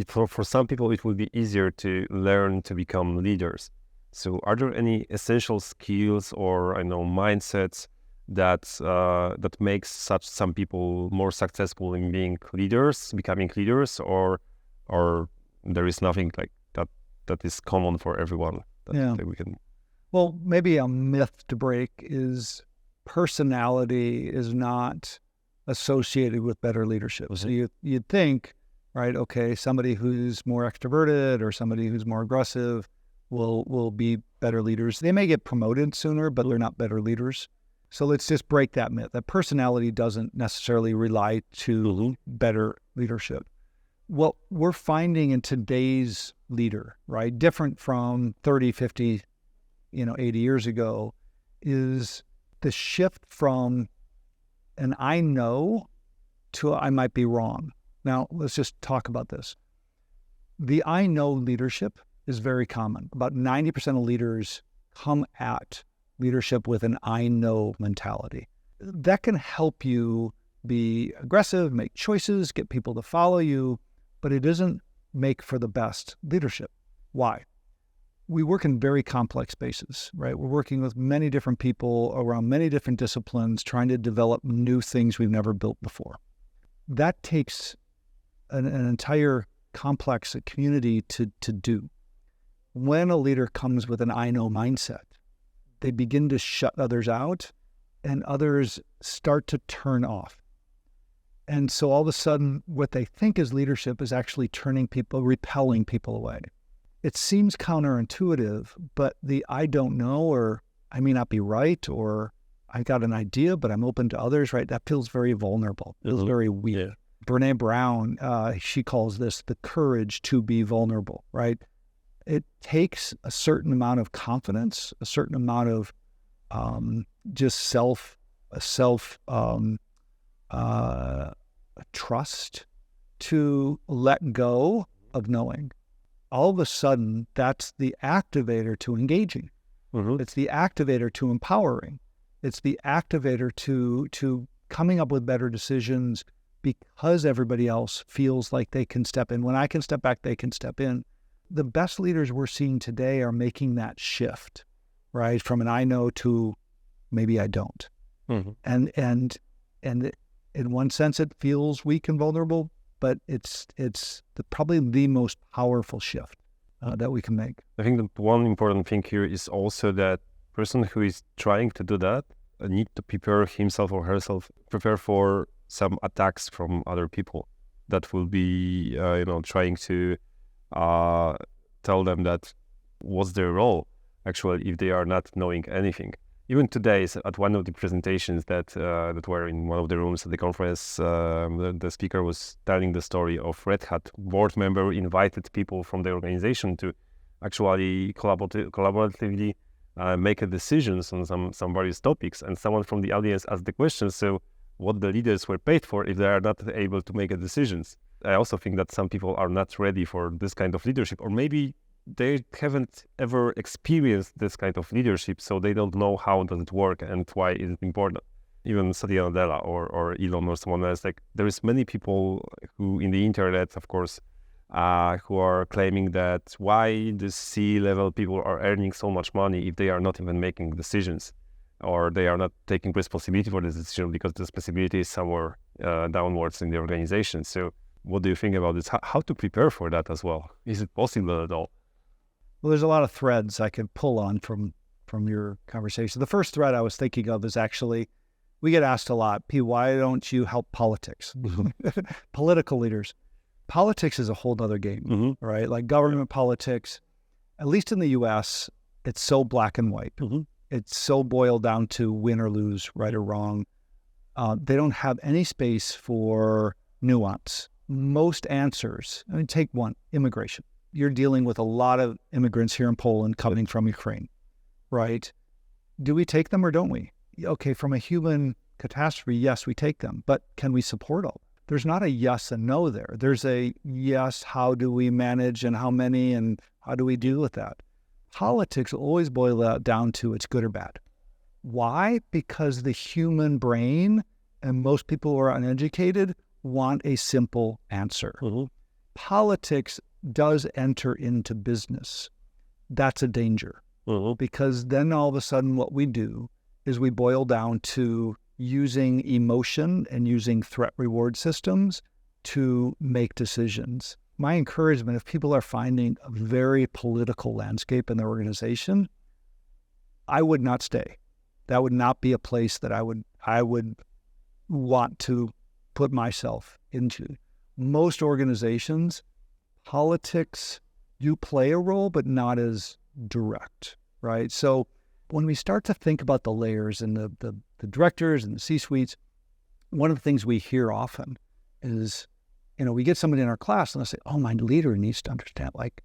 For some people, it will be easier to learn to become leaders. So are there any essential skills or mindsets that makes some people more successful in being leaders, becoming leaders, or there is nothing like that is common for everyone that we can? Well, maybe a myth to break is personality is not associated with better leadership. So you'd think, right, okay, somebody who's more extroverted or somebody who's more aggressive will be better leaders. They may get promoted sooner, but they're not better leaders. So let's just break that myth. That personality doesn't necessarily rely to better leadership. What we're finding in today's leader, right, different from 30, 50, 80 years ago, is the shift from an I know to I might be wrong. Now, let's just talk about this. The I know leadership is very common. About 90% of leaders come at leadership with an I know mentality. That can help you be aggressive, make choices, get people to follow you, but it doesn't make for the best leadership. Why? We work in very complex spaces, right? We're working with many different people around many different disciplines, trying to develop new things we've never built before. That takes an entire complex community to do. When a leader comes with an I know mindset, they begin to shut others out and others start to turn off. And so all of a sudden, what they think is leadership is actually repelling people away. It seems counterintuitive, but the I don't know, or I may not be right, or I got an idea, but I'm open to others, right? That feels very vulnerable. It feels very weak. Yeah. Brene Brown, she calls this the courage to be vulnerable, right? It takes a certain amount of confidence, a certain amount of just trust to let go of knowing. All of a sudden, that's the activator to engaging. It's the activator to empowering. It's the activator to coming up with better decisions because everybody else feels like they can step in. When I can step back, they can step in. The best leaders we're seeing today are making that shift, right? From an I know to maybe I don't. And in one sense, it feels weak and vulnerable, but it's probably the most powerful shift that we can make. I think that one important thing here is also that person who is trying to do that need to prepare himself or herself, prepare for some attacks from other people that will be, trying to tell them that what's their role, actually, if they are not knowing anything. Even today, at one of the presentations that were in one of the rooms at the conference, the speaker was telling the story of Red Hat board member invited people from the organization to actually collaboratively make decisions on some various topics. And someone from the audience asked the question, so what the leaders were paid for if they are not able to make decisions? I also think that some people are not ready for this kind of leadership, or maybe they haven't ever experienced this kind of leadership, so they don't know how does it work and why is it important. Even Satya Nadella or Elon or someone else, like there is many people who in the internet, of course, who are claiming that why the C-level people are earning so much money if they are not even making decisions, or they are not taking responsibility for the decision because the responsibility is somewhere downwards in the organization. So what do you think about this? How to prepare for that as well? Is it possible at all? Well, there's a lot of threads I could pull on from your conversation. The first thread I was thinking of is actually, we get asked a lot, P, why don't you help politics? Political leaders. Politics is a whole other game, right? Like government politics, at least in the US, it's so black and white. It's so boiled down to win or lose, right or wrong. They don't have any space for nuance. Most answers, I mean, take one, immigration. You're dealing with a lot of immigrants here in Poland coming from Ukraine, right? Do we take them or don't we? Okay, from a human catastrophe, yes, we take them, but can we support all? There's not a yes and no there. There's a yes, how do we manage and how many and how do we deal with that? Politics always boil down to it's good or bad. Why? Because the human brain, and most people who are uneducated, want a simple answer. Politics does enter into business. That's a danger. Because then all of a sudden what we do is we boil down to using emotion and using threat reward systems to make decisions. My encouragement, if people are finding a very political landscape in their organization, I would not stay. That would not be a place that I would want to put myself into. Most organizations, politics do play a role, but not as direct, right? So when we start to think about the layers and the directors and the C-suites, one of the things we hear often is, we get somebody in our class and they'll say, oh, my leader needs to understand, like,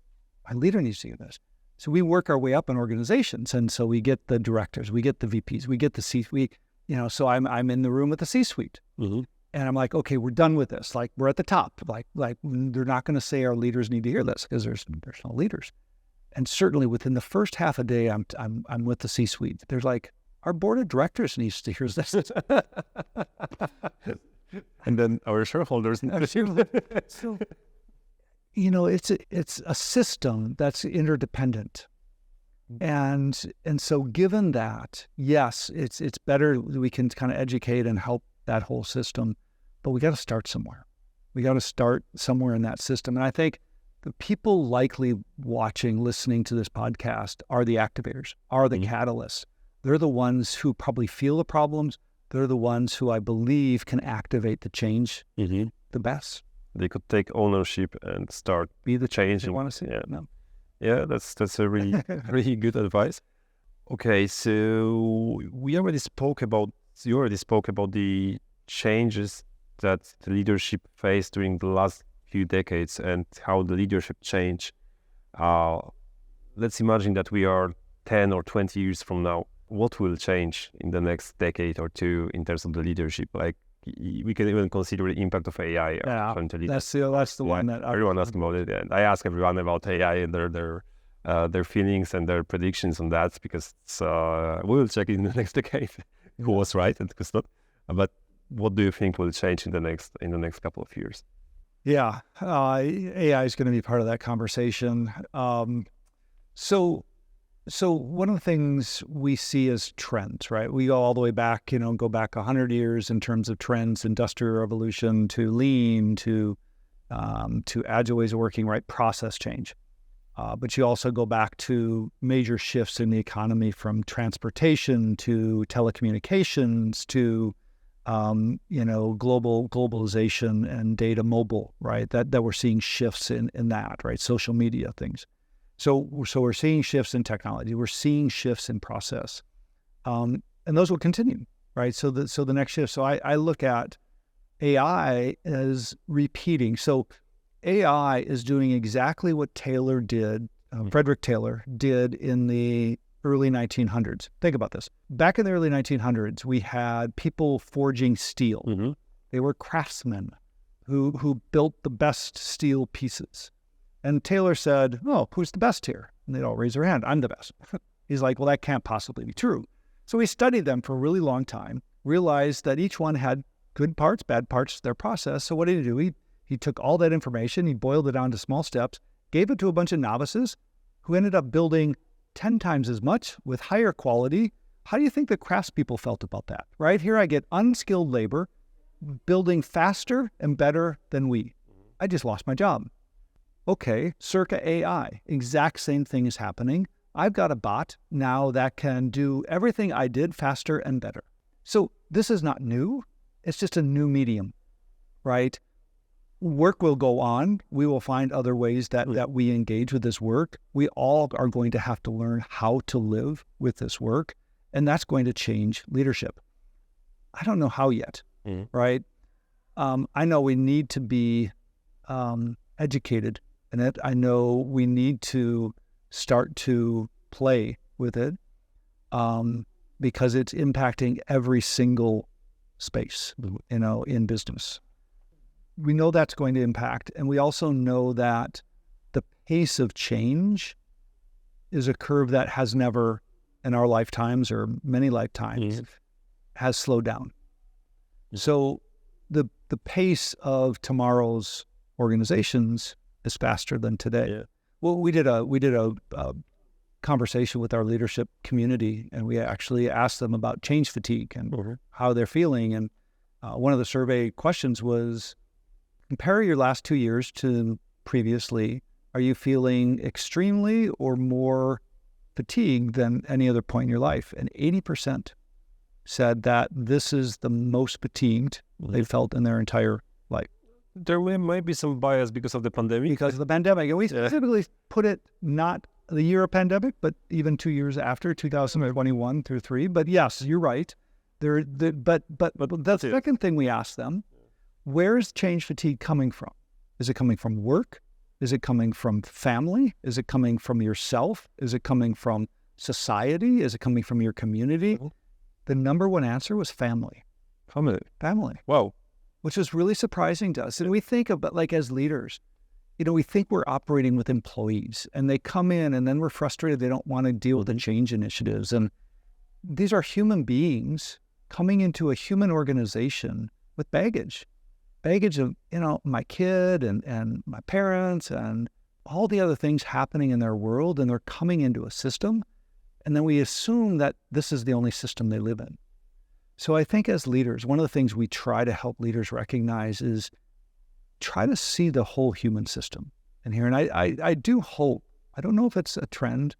my leader needs to do this. So we work our way up in organizations. And so we get the directors, we get the VPs, we get the C-suite, so I'm in the room with the C-suite. And I'm like, okay, we're done with this. Like, we're at the top. Like they're not going to say our leaders need to hear this because there's no leaders. And certainly within the first half a day, I'm with the C-suite. There's like, our board of directors needs to hear this. And then our shareholders. So, it's a system that's interdependent. And so given that, yes, it's better we can kind of educate and help that whole system, but we got to start somewhere. We got to start somewhere in that system. And I think the people likely watching, listening to this podcast are the activators, are the catalysts. They're the ones who probably feel the problems. They're the ones who I believe can activate the change the best. They could take ownership and start be the change. You want to see? Yeah, that's a really really good advice. Okay, so you already spoke about the changes that the leadership faced during the last few decades and how the leadership changed. Let's imagine that we are 10 or 20 years from now. What will change in the next decade or two in terms of the leadership? Like, we can even consider the impact of AI. That's the one that everyone asks about it. And I ask everyone about AI and their feelings and their predictions on that, because we will check in the next decade who was right and who's not. But what do you think will change in the next couple of years? Yeah, AI is going to be part of that conversation. So one of the things we see is trends, right? We go all the way back, go back 100 years in terms of trends, industrial revolution to lean to agile ways of working, right? Process change. But you also go back to major shifts in the economy, from transportation to telecommunications to globalization and data mobile, right? That we're seeing shifts in that, right? Social media things. So we're seeing shifts in technology. We're seeing shifts in process, and those will continue, right? So the next shift. So I look at AI as repeating. So AI is doing exactly what Taylor did, Frederick Taylor did in the early 1900s. Think about this. Back in the early 1900s, we had people forging steel. They were craftsmen who built the best steel pieces. And Taylor said, oh, who's the best here? And they'd all raise their hand. I'm the best. He's like, well, that can't possibly be true. So he studied them for a really long time, realized that each one had good parts, bad parts to their process. So what did he do? He took all that information, he boiled it down to small steps, gave it to a bunch of novices who ended up building 10 times as much with higher quality. How do you think the craftspeople felt about that, right? Here I get unskilled labor building faster and better than we. I just lost my job. Okay, circa AI, exact same thing is happening. I've got a bot now that can do everything I did faster and better. So this is not new. It's just a new medium, right? Work will go on. We will find other ways that we engage with this work. We all are going to have to learn how to live with this work, and that's going to change leadership. I don't know how yet, right? I know we need to be educated in it. I know we need to start to play with it because it's impacting every single space, in business. We know that's going to impact, and we also know that the pace of change is a curve that has never, in our lifetimes or many lifetimes, has slowed down. So the pace of tomorrow's organizations is faster than today. Yeah. Well, we did a conversation with our leadership community, and we actually asked them about change fatigue and how they're feeling. And one of the survey questions was, compare your last 2 years to previously. Are you feeling extremely or more fatigued than any other point in your life? And 80% said that this is the most fatigued they felt in their entire life. There might be some bias because of the pandemic. Because of the pandemic. And we specifically put it not the year of pandemic, but even 2 years after, 2021 through 3. But yes, you're right. But the second thing we asked them, where is change fatigue coming from? Is it coming from work? Is it coming from family? Is it coming from yourself? Is it coming from society? Is it coming from your community? The number one answer was family. Family. Wow. Which was really surprising to us. And we think about, like, as leaders, we think we're operating with employees, and they come in and then we're frustrated. They don't want to deal with the change initiatives. And these are human beings coming into a human organization with baggage of, my kid and my parents and all the other things happening in their world, and they're coming into a system, and then we assume that this is the only system they live in. So I think as leaders, one of the things we try to help leaders recognize is try to see the whole human system in here. And I do hope, I don't know if it's a trend,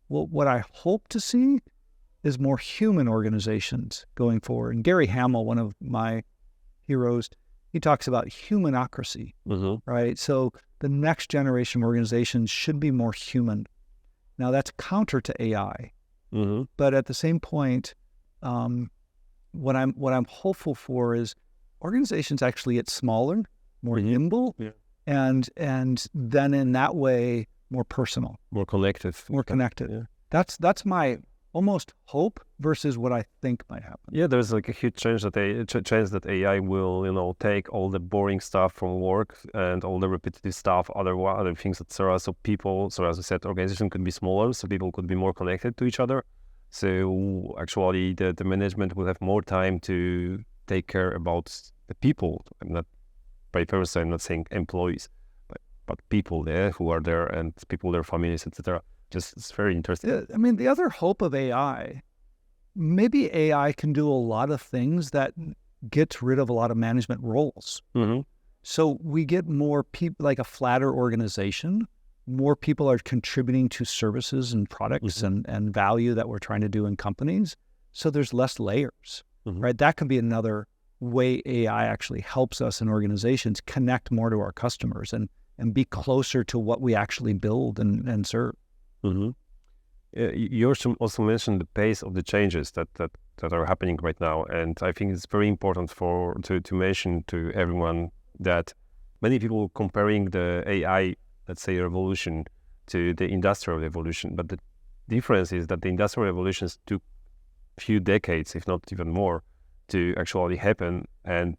well, what I hope to see is more human organizations going forward. And Gary Hamel, one of my heroes, he talks about humanocracy, right? So the next generation of organizations should be more human. Now that's counter to AI, but at the same point, what I'm hopeful for is organizations actually get smaller, more nimble, and then in that way more personal, more connected. Yeah. That's my almost hope versus what I think might happen. Yeah, there's like a huge change that AI will, take all the boring stuff from work and all the repetitive stuff, other things, etc. So as I said, organization could be smaller, so people could be more connected to each other. So actually, the management will have more time to take care about the people. I'm not by person, I'm not saying employees, but people there who are there and people, their families, etc. Just it's very interesting. Yeah, I mean, the other hope of AI, maybe AI can do a lot of things that gets rid of a lot of management roles. So we get more people, like a flatter organization. More people are contributing to services and products and value that we're trying to do in companies. So there's less layers, right? That could be another way AI actually helps us in organizations connect more to our customers and be closer to what we actually build and serve. You also mentioned the pace of the changes that are happening right now, and I think it's very important to mention to everyone that many people comparing the AI, let's say, revolution to the industrial revolution, but the difference is that the industrial revolutions took a few decades, if not even more, to actually happen, and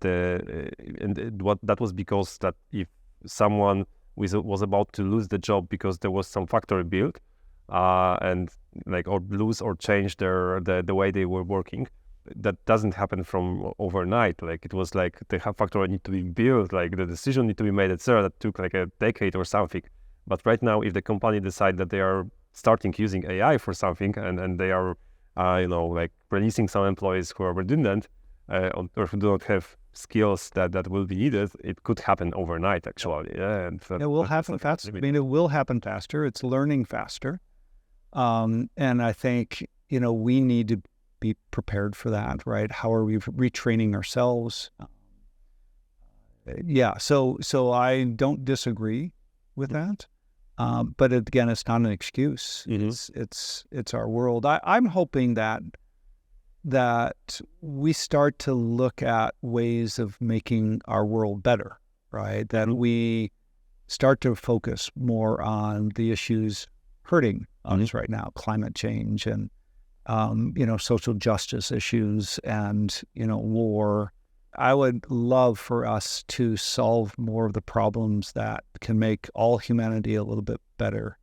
what that was because that if someone was about to lose the job because there was some factory built, or lose or change the way they were working, that doesn't happen from overnight. Like it was like the factory need to be built, like the decision need to be made, etc. That took like a decade or something. But right now, if the company decide that they are starting using AI for something and they are, like releasing some employees who are redundant or who do not have skills that will be needed, it could happen overnight actually. Yeah, and it will happen faster. I mean, it will happen faster. It's learning faster. And I think, we need to be prepared for that, right? How are we retraining ourselves? So I don't disagree with that. But again, it's not an excuse. It's our world. I'm hoping that we start to look at ways of making our world better, right? That we start to focus more on the issues hurting us right now, climate change and, social justice issues and, war. I would love for us to solve more of the problems that can make all humanity a little bit better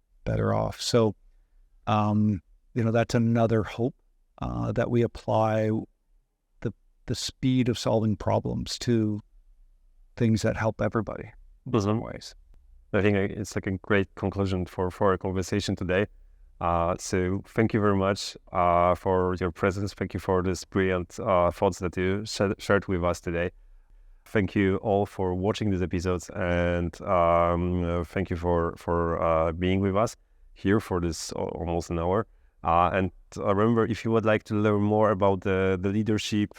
off. So, that's another hope, that we apply the speed of solving problems to things that help everybody in some ways. I think it's like a great conclusion for our conversation today. So thank you very much for your presence. Thank you for this brilliant thoughts that you shared with us today. Thank you all for watching these episodes, and thank you for being with us here for this almost an hour. And remember, if you would like to learn more about the leadership,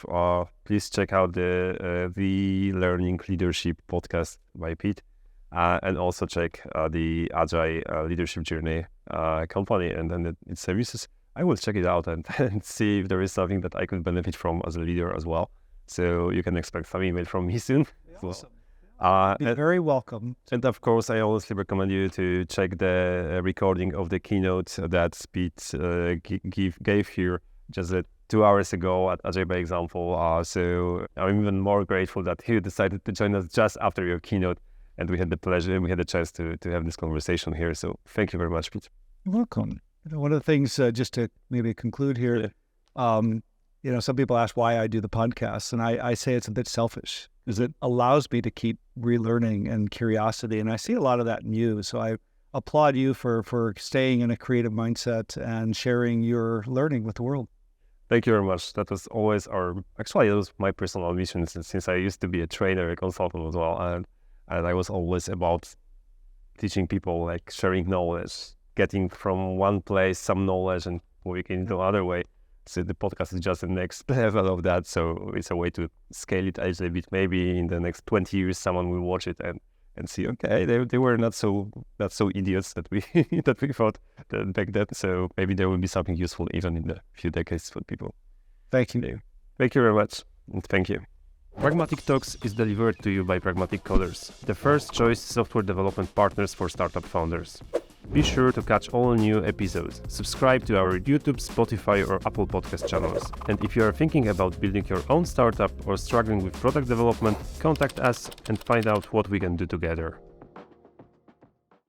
please check out the Learning Leadership podcast by Pete. And also check the Agile Leadership Journey company and its services. I will check it out and see if there is something that I could benefit from as a leader as well. So you can expect some email from me soon. Awesome. Be very welcome. And of course, I honestly recommend you to check the recording of the keynote that Pete gave here just 2 hours ago at Agile by Example. So I'm even more grateful that he decided to join us just after your keynote. And we had the chance to have this conversation here. So thank you very much, Pete. You're welcome. One of the things, just to maybe conclude here, some people ask why I do the podcast, and I say it's a bit selfish because it allows me to keep relearning and curiosity. And I see a lot of that in you. So I applaud you for staying in a creative mindset and sharing your learning with the world. Thank you very much. That was always it was my personal mission since I used to be a trainer, a consultant as well. And I was always about teaching people, like sharing knowledge, getting from one place some knowledge and moving into another way. So the podcast is just the next level of that. So it's a way to scale it a little bit. Maybe in the next 20 years, someone will watch it and see, okay, they were not so idiots that we thought back then. So maybe there will be something useful even in a few decades for people. Thank you. Thank you very much. And thank you. Pragmatic Talks is delivered to you by Pragmatic Coders, the first choice software development partners for startup founders. Be sure to catch all new episodes. Subscribe to our YouTube, Spotify, or Apple Podcast channels. And if you are thinking about building your own startup or struggling with product development, contact us and find out what we can do together.